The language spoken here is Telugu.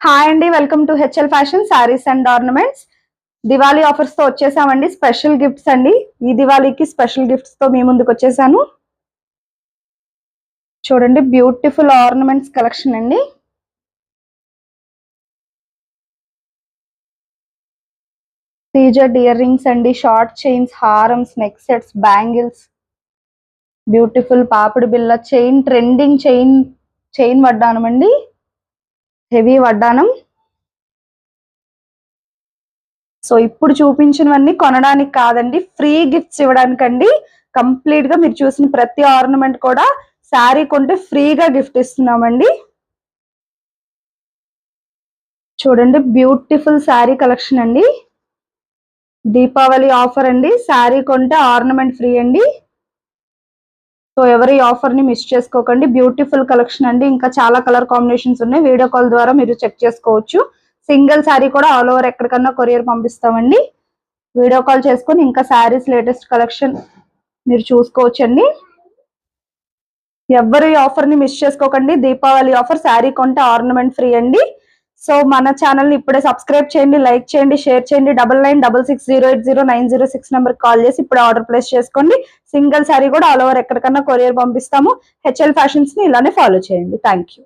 హాయ్ అండి, welcome to HL fashion saris and ornaments. Diwali offers తో వచ్చేసామండి. స్పెషల్ గిఫ్ట్స్ అండి. ఈ దివాళీకి స్పెషల్ గిఫ్ట్స్ తో మీ ముందుకు వచ్చేసాను. చూడండి, బ్యూటిఫుల్ ఆర్నమెంట్స్ కలెక్షన్ అండి. సీజెడ్ ఇయర్ రింగ్స్ అండి, షార్ట్ చైన్స్, హారమ్స్, నెక్ సెట్స్, బ్యాంగిల్స్, బ్యూటిఫుల్ పాపిడి బిల్ల చైన్, ట్రెండింగ్ చైన్ వడ్డానం అండి, హెవీ వడ్డానం. సో ఇప్పుడు చూపించినవన్నీ కొనడానికి కాదండి, ఫ్రీ గిఫ్ట్స్ ఇవ్వడానికండి. కంప్లీట్ గా మీరు చూసిన ప్రతి ఆర్నమెంట్ కూడా శారీ కొంటే ఫ్రీగా గిఫ్ట్ ఇస్తున్నామండి. చూడండి, బ్యూటిఫుల్ శారీ కలెక్షన్ అండి. దీపావళి ఆఫర్ అండి. శారీ కొంటే ఆర్నమెంట్ ఫ్రీ అండి. సో ఎవరి ఆఫర్ ని మిస్ చేసుకోకండి. బ్యూటిఫుల్ కలెక్షన్ అండి. ఇంకా చాలా కలర్ కాంబినేషన్స్ ఉన్నాయి. వీడియో కాల్ ద్వారా మీరు చెక్ చేసుకోవచ్చు. సింగిల్ శారీ కూడా ఆల్ ఓవర్ ఎక్కడికన్నా కొరియర్ పంపిస్తామండి. వీడియో కాల్ చేసుకొని ఇంకా శారీస్ లేటెస్ట్ కలెక్షన్ మీరు చూసుకోవచ్చండి. ఎవరి ఆఫర్ ని మిస్ చేసుకోకండి. దీపావళి ఆఫర్, శారీ కొంటే ఆర్నమెంట్ ఫ్రీ అండి. సో మన ఛానల్ ని ఇప్పుడే సబ్స్క్రైబ్ చేయండి, లైక్ చేయండి, షేర్ చేయండి. 9966080906 నెంబర్ కాల్ చేసి ఇప్పుడు ఆర్డర్ ప్లేస్ చేసుకోండి. సింగిల్ శారీ కూడా ఆల్ ఓవర్ ఎక్కడికన్నా కొరియర్ పంపిస్తాము. హెచ్ఎల్ ఫ్యాషన్స్ ని ఇలానే ఫాలో చేయండి. Thank you.